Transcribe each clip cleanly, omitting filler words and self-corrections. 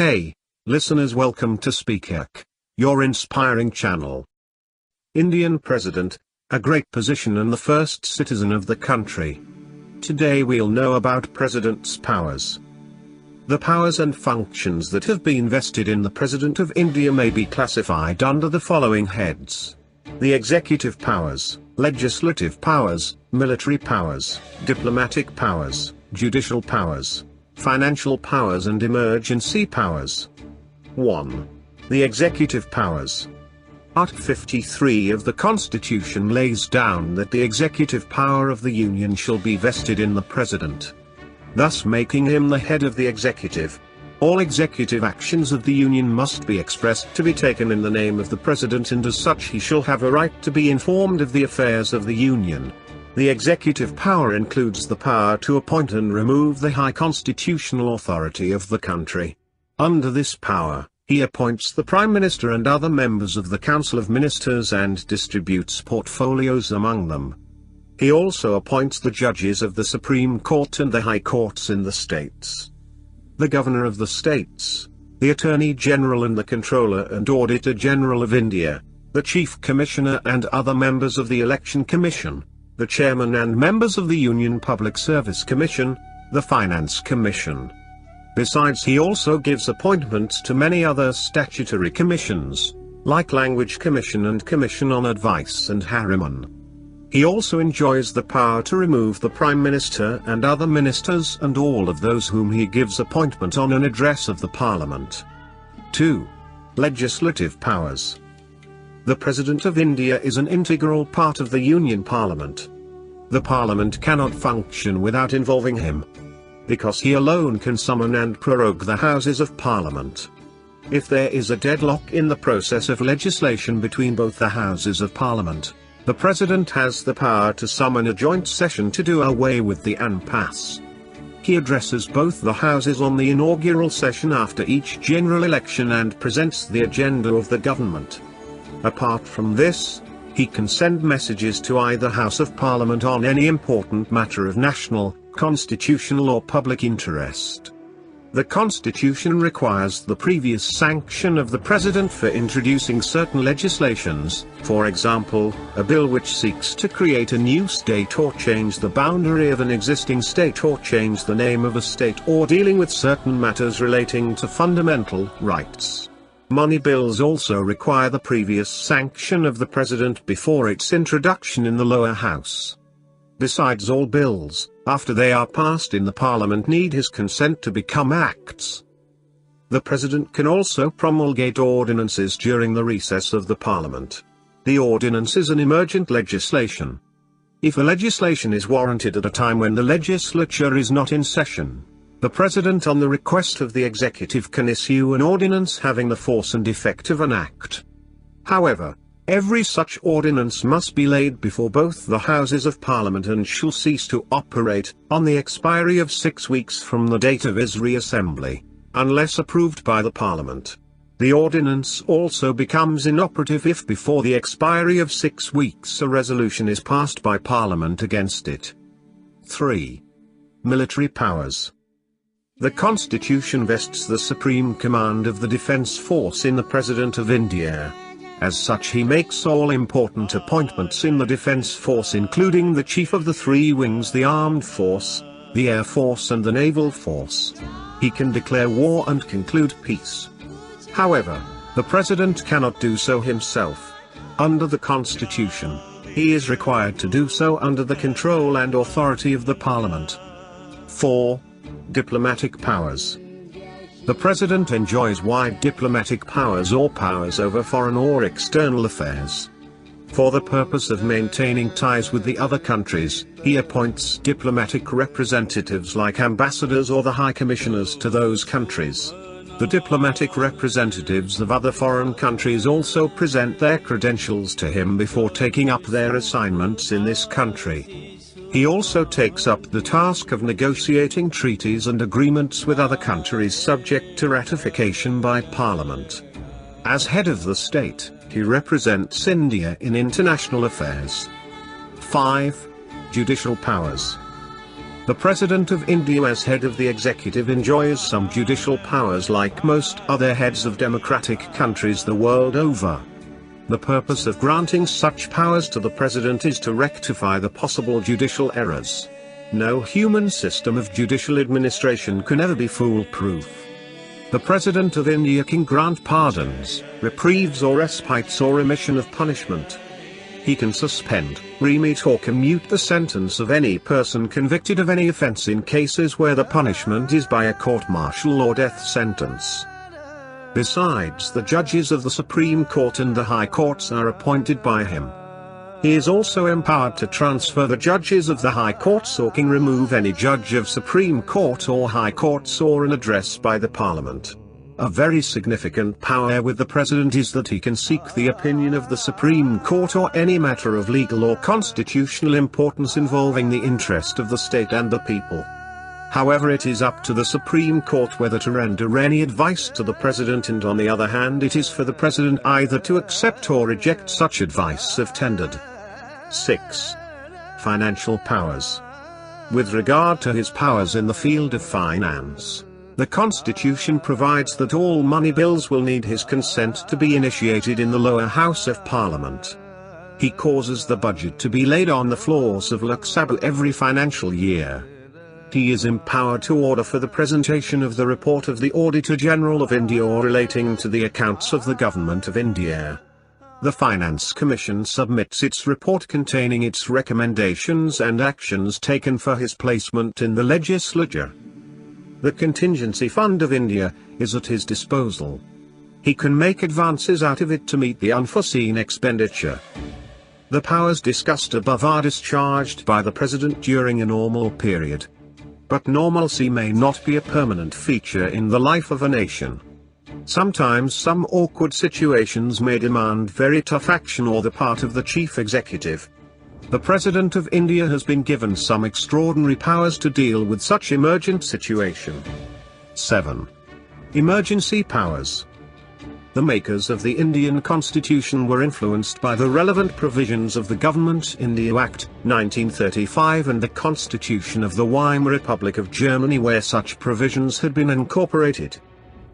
Hey, listeners, welcome to Speakak, your inspiring channel. Indian President, a great position and the first citizen of the country. Today we'll know about President's powers. The powers and functions that have been vested in the President of India may be classified under the following heads: the executive powers, legislative powers, military powers, diplomatic powers, judicial powers, financial powers and emergency powers. 1. The executive powers. Article 53 of the Constitution lays down that the executive power of the Union shall be vested in the President, thus making him the head of the executive. All executive actions of the Union must be expressed to be taken in the name of the President, and as such he shall have a right to be informed of the affairs of the Union. The executive power includes the power to appoint and remove the high constitutional authority of the country. Under this power, he appoints the Prime Minister and other members of the Council of Ministers and distributes portfolios among them. He also appoints the judges of the Supreme Court and the High Courts in the states, the Governor of the states, the Attorney General and the Controller and Auditor General of India, the Chief Commissioner and other members of the Election Commission, the Chairman and members of the Union Public Service Commission, the Finance Commission. Besides, he also gives appointments to many other statutory commissions, like Language Commission and Commission on Advice and Harriman. He also enjoys the power to remove the Prime Minister and other ministers and all of those whom he gives appointment on an address of the Parliament. 2. Legislative powers. The President of India is an integral part of the Union Parliament. The Parliament cannot function without involving him, because he alone can summon and prorogue the Houses of Parliament. If there is a deadlock in the process of legislation between both the Houses of Parliament, the President has the power to summon a joint session to do away with the impasse. He addresses both the Houses on the inaugural session after each general election and presents the agenda of the government. Apart from this, he can send messages to either House of Parliament on any important matter of national, constitutional or public interest. The Constitution requires the previous sanction of the President for introducing certain legislations, for example, a bill which seeks to create a new state or change the boundary of an existing state or change the name of a state or dealing with certain matters relating to fundamental rights. Money bills also require the previous sanction of the President before its introduction in the lower house. Besides, all bills, after they are passed in the Parliament, need his consent to become acts. The President can also promulgate ordinances during the recess of the Parliament. The ordinance is an emergent legislation. If a legislation is warranted at a time when the legislature is not in session, the President, on the request of the executive, can issue an ordinance having the force and effect of an act. However, every such ordinance must be laid before both the Houses of Parliament and shall cease to operate on the expiry of 6 weeks from the date of its reassembly, unless approved by the Parliament. The ordinance also becomes inoperative if before the expiry of 6 weeks a resolution is passed by Parliament against it. 3. Military powers. The Constitution vests the supreme command of the defence force in the President of India. As such, he makes all important appointments in the defence force, including the chief of the three wings, the armed force, the air force and the naval force. He can declare war and conclude peace. However, the President cannot do so himself. Under the Constitution, he is required to do so under the control and authority of the Parliament. 4. Diplomatic powers. The President enjoys wide diplomatic powers or powers over foreign or external affairs. For the purpose of maintaining ties with the other countries, he appoints diplomatic representatives like ambassadors or the high commissioners to those countries. The diplomatic representatives of other foreign countries also present their credentials to him before taking up their assignments in this country. He also takes up the task of negotiating treaties and agreements with other countries subject to ratification by Parliament. As head of the state, he represents India in international affairs. 5. Judicial powers. The President of India as head of the executive enjoys some judicial powers like most other heads of democratic countries the world over. The purpose of granting such powers to the President is to rectify the possible judicial errors. No human system of judicial administration can ever be foolproof. The President of India can grant pardons, reprieves or respites or remission of punishment. He can suspend, remit or commute the sentence of any person convicted of any offence in cases where the punishment is by a court-martial or death sentence. Besides, the judges of the Supreme Court and the High Courts are appointed by him. He is also empowered to transfer the judges of the High Courts or can remove any judge of Supreme Court or High Courts or an address by the Parliament. A very significant power with the President is that he can seek the opinion of the Supreme Court or any matter of legal or constitutional importance involving the interest of the state and the people. However, it is up to the Supreme Court whether to render any advice to the President, and on the other hand it is for the President either to accept or reject such advice if tendered. 6. Financial powers. With regard to his powers in the field of finance, the Constitution provides that all money bills will need his consent to be initiated in the lower house of Parliament. He causes the budget to be laid on the floors of Lok Sabha every financial year. He is empowered to order for the presentation of the report of the Auditor General of India or relating to the accounts of the Government of India. The Finance Commission submits its report containing its recommendations and actions taken for his placement in the legislature. The contingency fund of India is at his disposal. He can make advances out of it to meet the unforeseen expenditure. The powers discussed above are discharged by the President during a normal period. But normalcy may not be a permanent feature in the life of a nation. Sometimes some awkward situations may demand very tough action on the part of the chief executive. The President of India has been given some extraordinary powers to deal with such emergent situation. 7. Emergency powers. The makers of the Indian Constitution were influenced by the relevant provisions of the Government India Act, 1935 and the Constitution of the Weimar Republic of Germany where such provisions had been incorporated.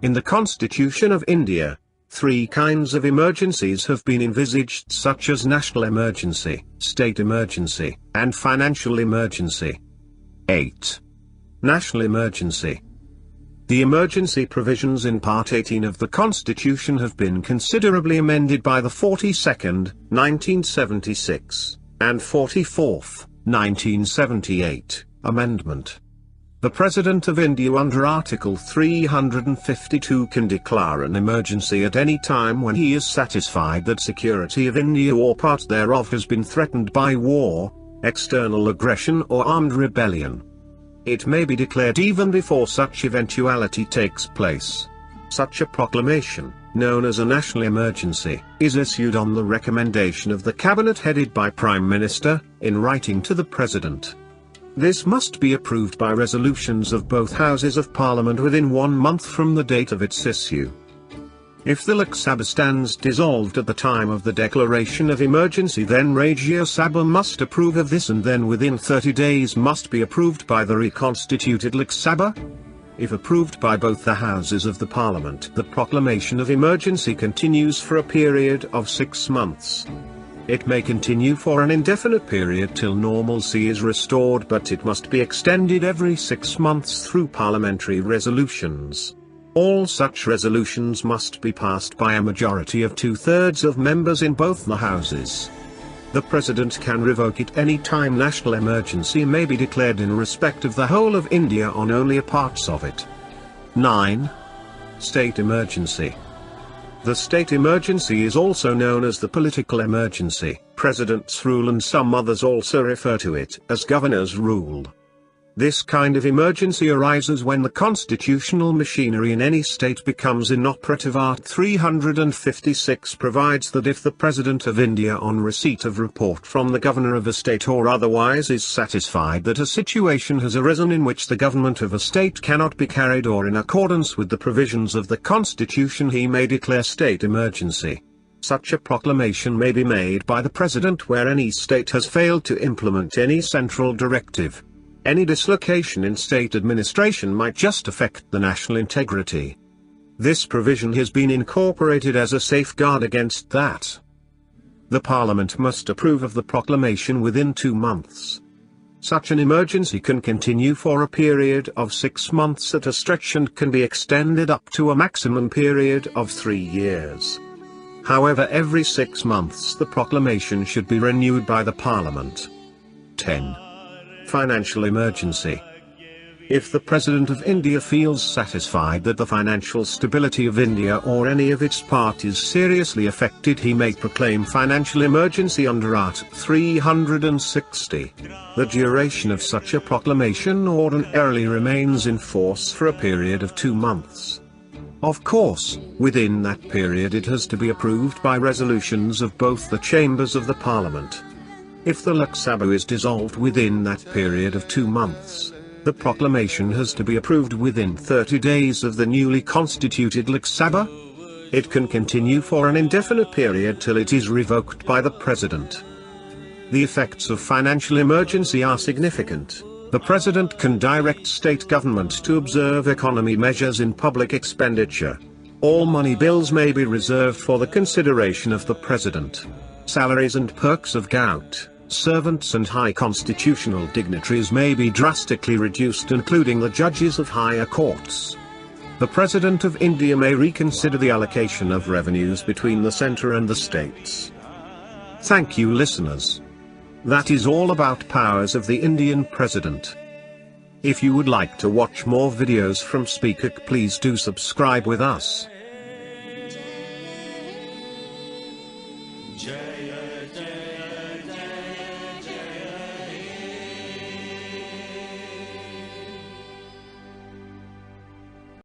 In the Constitution of India, 3 kinds of emergencies have been envisaged, such as national emergency, state emergency, and financial emergency. 8. National emergency. The emergency provisions in Part 18 of the Constitution have been considerably amended by the 42nd, 1976, and 44th, 1978, Amendment. The President of India under Article 352 can declare an emergency at any time when he is satisfied that security of India or part thereof has been threatened by war, external aggression or armed rebellion. It may be declared even before such eventuality takes place. Such a proclamation, known as a national emergency, is issued on the recommendation of the Cabinet headed by Prime Minister, in writing to the President. This must be approved by resolutions of both Houses of Parliament within 1 month from the date of its issue. If the Lok Sabha stands dissolved at the time of the declaration of emergency, then Rajya Sabha must approve of this and then within 30 days must be approved by the reconstituted Lok Sabha. If approved by both the Houses of the Parliament, the proclamation of emergency continues for a period of 6 months. It may continue for an indefinite period till normalcy is restored, but it must be extended every 6 months through parliamentary resolutions. All such resolutions must be passed by a majority of 2/3 of members in both the houses. The President can revoke it any time. National emergency may be declared in respect of the whole of India on only a parts of it. 9. State emergency. The state emergency is also known as the political emergency, President's rule, and some others also refer to it as governor's rule. This kind of emergency arises when the constitutional machinery in any state becomes inoperative. Art. 356 provides that if the President of India on receipt of report from the governor of a state or otherwise is satisfied that a situation has arisen in which the government of a state cannot be carried or in accordance with the provisions of the Constitution, he may declare state emergency. Such a proclamation may be made by the President where any state has failed to implement any central directive. Any dislocation in state administration might just affect the national integrity. This provision has been incorporated as a safeguard against that. The Parliament must approve of the proclamation within 2 months. Such an emergency can continue for a period of 6 months at a stretch and can be extended up to a maximum period of 3 years. However, every 6 months the proclamation should be renewed by the Parliament. 10. Financial emergency. If the President of India feels satisfied that the financial stability of India or any of its parts is seriously affected, he may proclaim financial emergency under Art. 360. The duration of such a proclamation ordinarily remains in force for a period of 2 months. Of course, within that period it has to be approved by resolutions of both the chambers of the Parliament. If the Lok Sabha is dissolved within that period of 2 months, the proclamation has to be approved within 30 days of the newly constituted Lok Sabha. It can continue for an indefinite period till it is revoked by the President. The effects of financial emergency are significant. The President can direct state government to observe economy measures in public expenditure. All money bills may be reserved for the consideration of the President. Salaries and perks of gout, servants and high constitutional dignitaries may be drastically reduced, including the judges of higher courts. The President of India may reconsider the allocation of revenues between the centre and the states. Thank you, listeners. That is all about powers of the Indian President. If you would like to watch more videos from Speakak, please do subscribe with us.